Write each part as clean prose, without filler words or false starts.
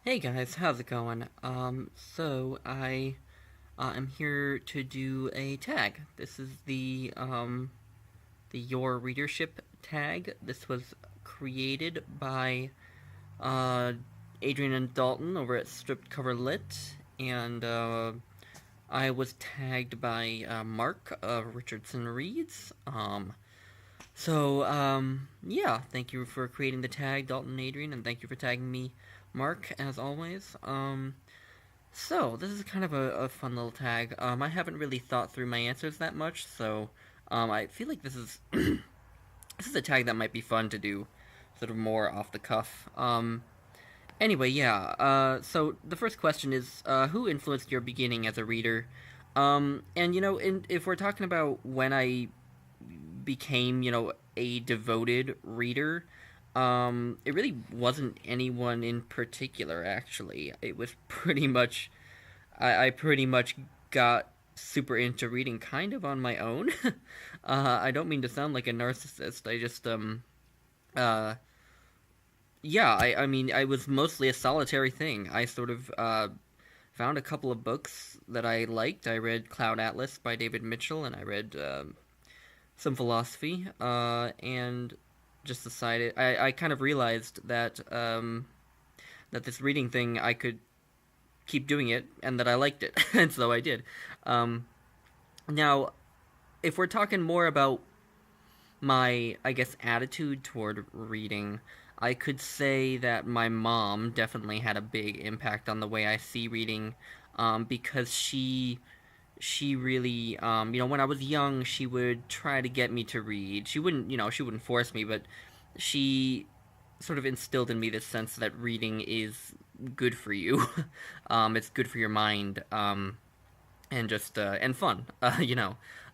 Hey guys, how's it going? So I am here to do a tag. This is the Your Readership Tag. This was created by uh Adrian and Dalton over at Stripped Cover Lit, and I was tagged by Mark of Richardson Reads. Yeah, thank you for creating the tag, Dalton and Adrian, and thank you for tagging me, Mark, as always. So, this is kind of a fun little tag. I haven't really thought through my answers that much, so I feel like this is this is a tag that might be fun to do, sort of more off the cuff. Anyway, yeah. So the first question is, who influenced your beginning as a reader? And if we're talking about when I became, a devoted reader, it really wasn't anyone in particular. Actually, it was pretty much I pretty much got super into reading kind of on my own. I don't mean to sound like a narcissist. I just uh yeah, I mean I was mostly a solitary thing. I sort of found a couple of books that I liked. I read Cloud Atlas by David Mitchell, and I read some philosophy, and just decided I kind of realized that that this reading thing I could keep doing it and that I liked it, and so I did. Um, Now, if we're talking more about my, I guess, attitude toward reading, I could say that my mom definitely had a big impact on the way I see reading, because she really, when I was young, she would try to get me to read. She wouldn't force me, but she sort of instilled in me this sense that reading is good for you. It's good for your mind, and just and fun,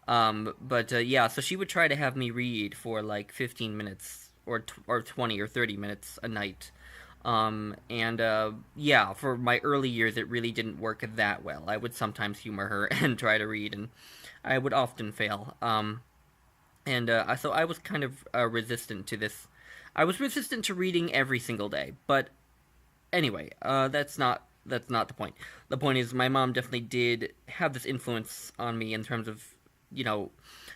But yeah, so she would try to have me read for like 15 minutes or 20 or 30 minutes a night. And Yeah, for my early years, it really didn't work that well. I would sometimes humor her and try to read, and I would often fail. So I was kind of resistant to this. I was resistant to reading every single day. But anyway, that's not the point. The point is, my mom definitely did have this influence on me in terms of you know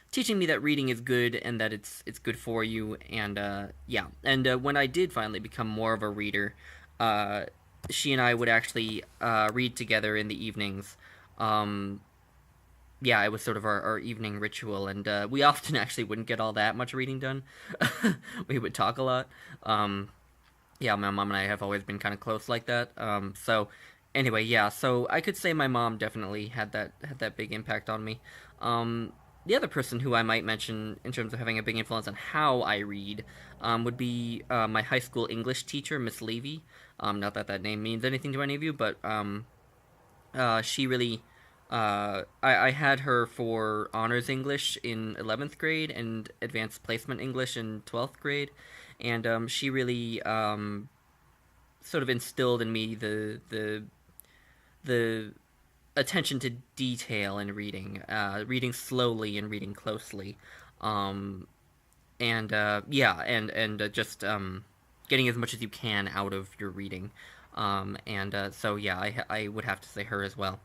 teaching me that reading is good and that it's good for you. And yeah, and when I did finally become more of a reader, uh, she and I would actually read together in the evenings. Um, yeah, it was sort of our evening ritual, and we often actually wouldn't get all that much reading done. We would talk a lot. Um, yeah, my mom and I have always been kind of close like that. So anyway, yeah, so I could say my mom definitely had that big impact on me. The other person who I might mention in terms of having a big influence on how I read would be my high school English teacher, Miss Levy. Not that that name means anything to any of you, but she really. I had her for honors English in 11th grade and advanced placement English in 12th grade, and she really sort of instilled in me the attention to detail in reading, reading slowly and reading closely, um, and yeah, and just getting as much as you can out of your reading, and so yeah, I would have to say her as well.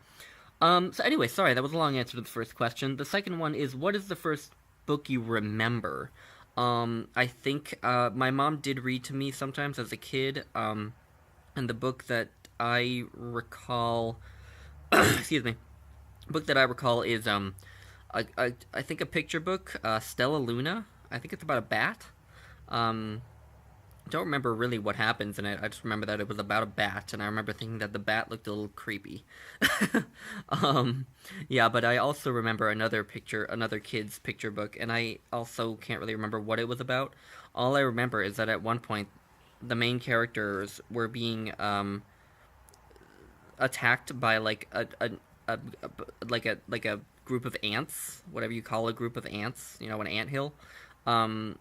So anyway, sorry, that was a long answer to the first question. The second one is, what is the first book you remember? I think my mom did read to me sometimes as a kid, and the book that I recall, excuse me, book that I recall is I think a picture book, Stella Luna. I think it's about a bat. Um, don't remember really what happens in it. I just remember that it was about a bat, and I remember thinking that the bat looked a little creepy. um, yeah, but I also remember another kid's picture book, and I also can't really remember what it was about. All I remember is that at one point, the main characters were being attacked by like a group of ants, whatever you call a group of ants, an anthill. And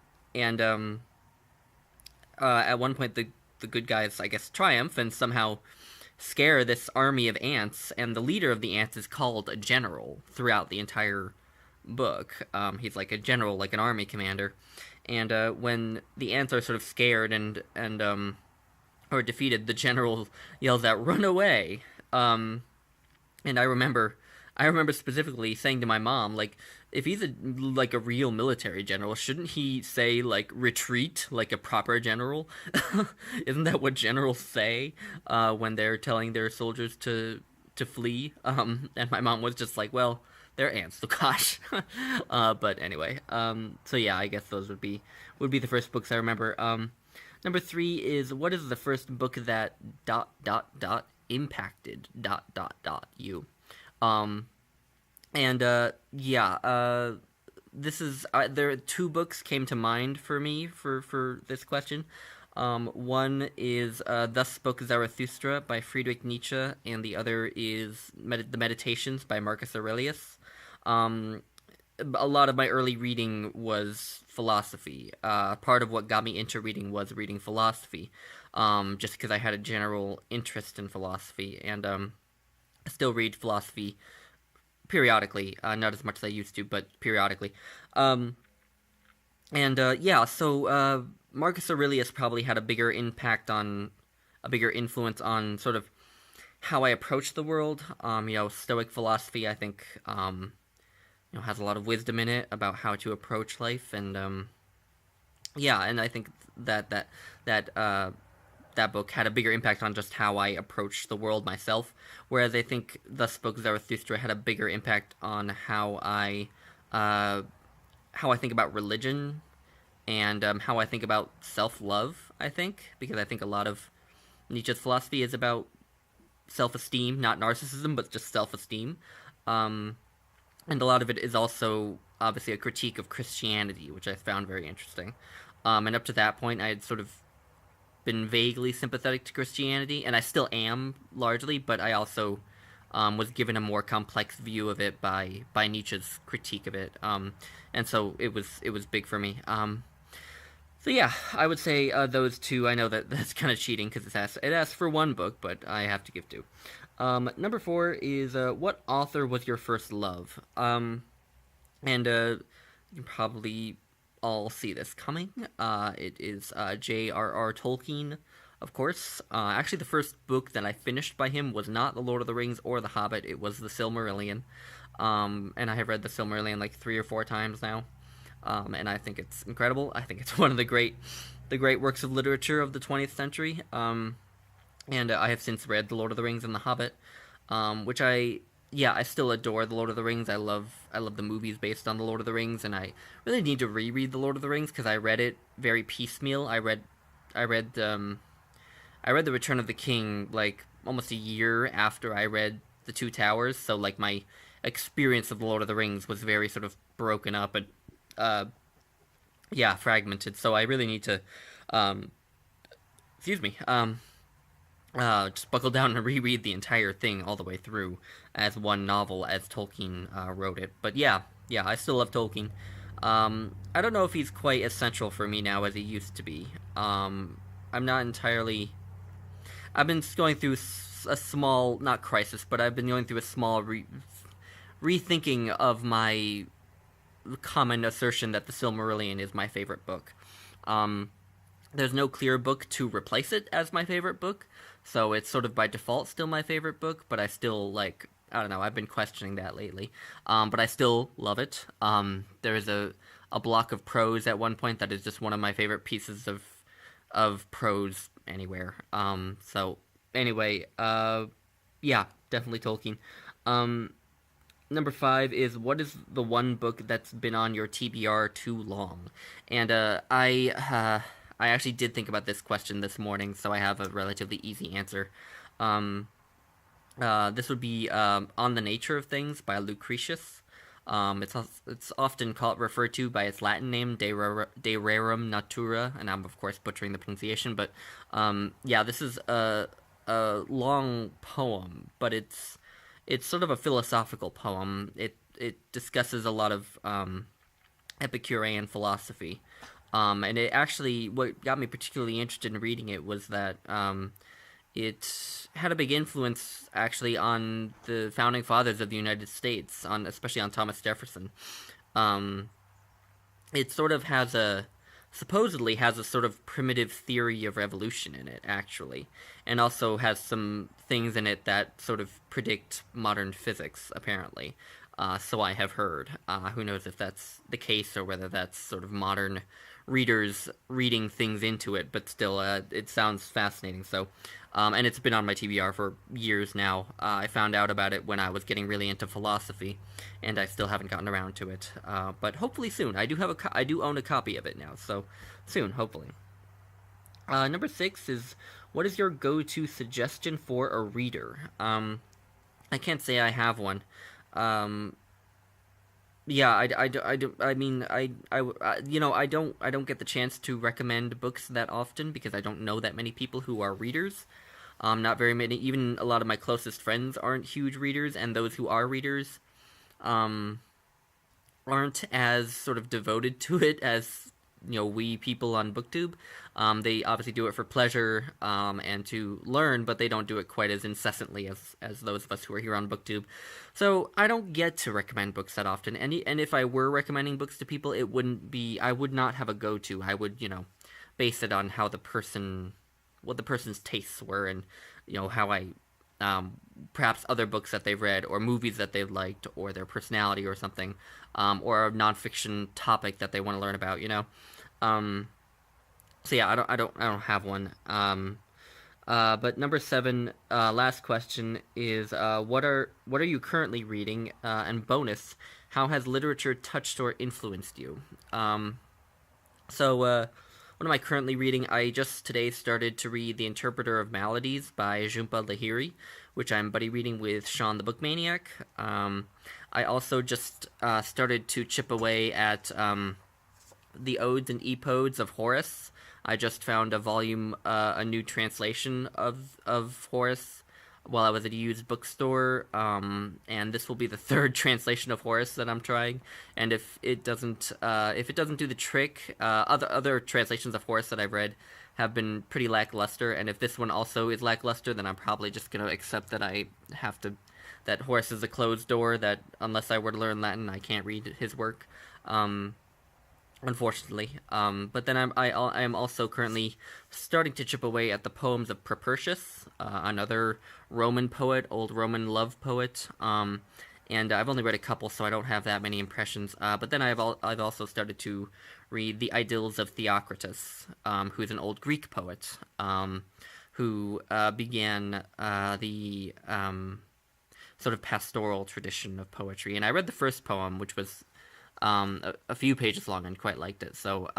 At one point, the good guys, I guess, triumph and somehow scare this army of ants, and the leader of the ants is called a general throughout the entire book. He's like a general, like an army commander. And when the ants are sort of scared and or defeated, the general yells out, "Run away!" Um, and I remember specifically saying to my mom, like, if he's like a real military general, shouldn't he say like retreat like a proper general? Isn't that what generals say when they're telling their soldiers to flee? And my mom was just like, well, they're ants, so gosh. But anyway, so yeah, I guess those would be the first books I remember. Number three is, what is the first book that impacted you? Um, and yeah, this is there are two books came to mind for me for this question. One is Thus Spoke Zarathustra by Friedrich Nietzsche, and the other is The Meditations by Marcus Aurelius. Um, a lot of my early reading was philosophy. Part of what got me into reading was reading philosophy, just because I had a general interest in philosophy, and I still read philosophy periodically, not as much as I used to, but periodically. Um, and yeah, so Marcus Aurelius probably had a bigger influence on sort of how I approach the world. Stoic philosophy, I think, has a lot of wisdom in it about how to approach life, and yeah, and I think that that book had a bigger impact on just how I approach the world myself. Whereas I think Thus Spoke Zarathustra had a bigger impact on uh, how I think about religion, and how I think about self love. I think because I think a lot of Nietzsche's philosophy is about self esteem, not narcissism, but just self esteem. Um, and a lot of it is also obviously a critique of Christianity, which I found very interesting. And up to that point, I had sort of been vaguely sympathetic to Christianity, and I still am largely, but I also was given a more complex view of it by Nietzsche's critique of it, and so it was big for me. So yeah, I would say those two. I know that that's kind of cheating because it asks for one book, but I have to give two. Number four is what author was your first love? And you can probably all see this coming. It is J.R.R. Tolkien, of course. Actually, the first book that I finished by him was not The Lord of the Rings or The Hobbit. It was The Silmarillion. And I have read The Silmarillion like 3 or 4 times now. And I think it's incredible. I think it's one of the great works of literature of the 20th century. And I have since read The Lord of the Rings and The Hobbit, which I still adore The Lord of the Rings. I love the movies based on The Lord of the Rings, and I really need to reread The Lord of the Rings because I read it very piecemeal. I read The Return of the King like almost a year after I read The Two Towers, so like my experience of The Lord of the Rings was very sort of broken up and uh, yeah, fragmented. So I really need to um, excuse me, just buckle down and reread the entire thing all the way through as one novel as Tolkien wrote it. But yeah, yeah, I still love Tolkien. I don't know if he's quite as central for me now as he used to be. I'm not entirely. I've been going through a small, not crisis, but I've been going through a small rethinking of my common assertion that the Silmarillion is my favorite book. Um, there's no clear book to replace it as my favorite book, so it's sort of by default still my favorite book, but I still like, I don't know, I've been questioning that lately. But I still love it. There is a block of prose at one point that is just one of my favorite pieces of prose anywhere. So anyway, yeah, definitely Tolkien. Um, Number five is, what is the one book that's been on your TBR too long? And I actually did think about this question this morning, so I have a relatively easy answer. Um, this would be On the Nature of Things by Lucretius. It's often referred to by its Latin name, De Rerum Natura, and I'm of course butchering the pronunciation, but yeah, this is a long poem, but it's sort of a philosophical poem. It discusses a lot of Epicurean philosophy, and it actually, what got me particularly interested in reading it was that it had a big influence actually on the founding fathers of the United States, on especially on Thomas Jefferson. Um, it sort of has a supposedly has a sort of primitive theory of evolution in it, actually, and also has some things in it that sort of predict modern physics, apparently. So I have heard. Who knows if that's the case or whether that's sort of modern readers reading things into it, but still, it sounds fascinating. So, and it's been on my TBR for years now. I found out about it when I was getting really into philosophy, and I still haven't gotten around to it. But hopefully soon. I do own a copy of it now, so soon, hopefully. Number 6 is, what is your go-to suggestion for a reader? I can't say I have one. Um, yeah, I mean, I don't get the chance to recommend books that often because I don't know that many people who are readers. Not very many. Even a lot of my closest friends aren't huge readers, and those who are readers, um, aren't as sort of devoted to it as we people on BookTube. They obviously do it for pleasure and to learn, but they don't do it quite as incessantly as those of us who are here on BookTube. So I don't get to recommend books that often. And if I were recommending books to people, it wouldn't be. I would not have a go-to. I would base it on how what the person's tastes were, and how I um, perhaps other books that they've read or movies that they've liked or their personality or something, or a nonfiction topic that they want to learn about. Um, so yeah, I don't have one. But number 7, last question is, what are you currently reading? And bonus, how has literature touched or influenced you? So, what am I currently reading? I just today started to read The Interpreter of Maladies by Jhumpa Lahiri, which I'm buddy reading with Sean the Book Maniac. I also just started to chip away at the Odes and Epodes of Horace. I just found a new translation of Horace while I was at a used bookstore, and this will be the third translation of Horace that I'm trying. And if it doesn't do the trick, other translations of Horace that I've read have been pretty lackluster. And if this one also is lackluster, then I'm probably just gonna accept that Horace is a closed door. That unless I were to learn Latin, I can't read his work. Unfortunately. But then I am also currently starting to chip away at the poems of Propertius, another Roman poet, old Roman love poet. And I've only read a couple, so I don't have that many impressions. But then I've also started to read the Idylls of Theocritus, who's an old Greek poet, who began the sort of pastoral tradition of poetry. And I read the first poem, which was a few pages long, and quite liked it. So,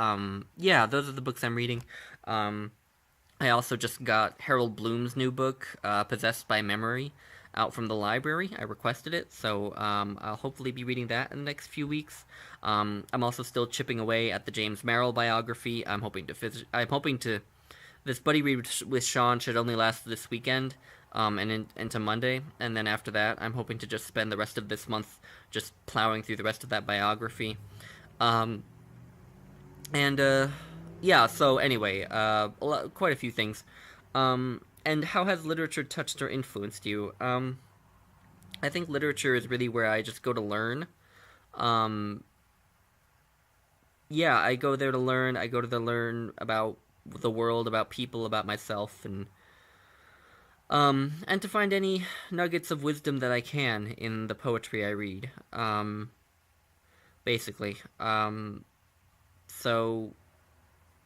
yeah, those are the books I'm reading. I also just got Harold Bloom's new book, Possessed by Memory, out from the library. I requested it, so I'll hopefully be reading that in the next few weeks. I'm also still chipping away at the James Merrill biography. I'm hoping to. This buddy read with Sean should only last this weekend, and into Monday, and then after that, I'm hoping to just spend the rest of this month just plowing through the rest of that biography. Yeah, so anyway, quite a few things. And how has literature touched or influenced you? I think literature is really where I just go to learn. Um, yeah, I go there to learn. I go to the learn about the world, about people, about myself, and to find any nuggets of wisdom that I can in the poetry I read. Basically. So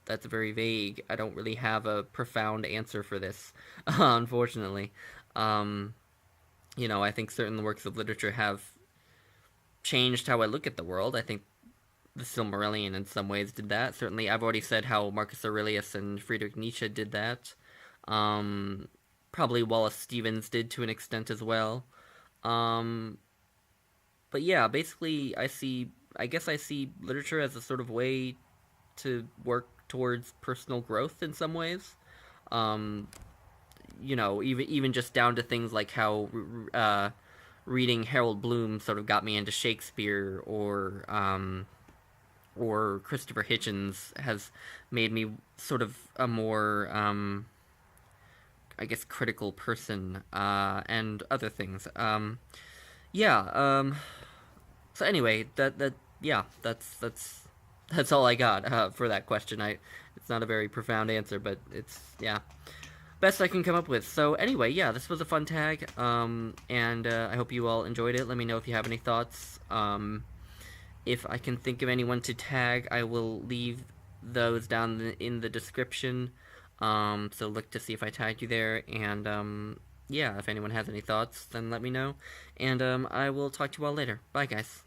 that's very vague. I don't really have a profound answer for this, unfortunately. Um, I think certain works of literature have changed how I look at the world. I think the Silmarillion in some ways did that. Certainly, I've already said how Marcus Aurelius and Friedrich Nietzsche did that. Um, Probably Wallace Stevens did to an extent as well. Um, but yeah, basically, I guess I see literature as a sort of way to work towards personal growth in some ways. Um, even just down to things like how reading Harold Bloom sort of got me into Shakespeare, or Christopher Hitchens has made me sort of a more I guess critical person, and other things. Yeah. So anyway, that yeah, that's that's all I got for that question. It's not a very profound answer, but it's, yeah, best I can come up with. So anyway, yeah, this was a fun tag, and I hope you all enjoyed it. Let me know if you have any thoughts. If I can think of anyone to tag, I will leave those down in the description. So look to see if I tagged you there, and yeah, if anyone has any thoughts, then let me know. And I will talk to you all later. Bye, guys.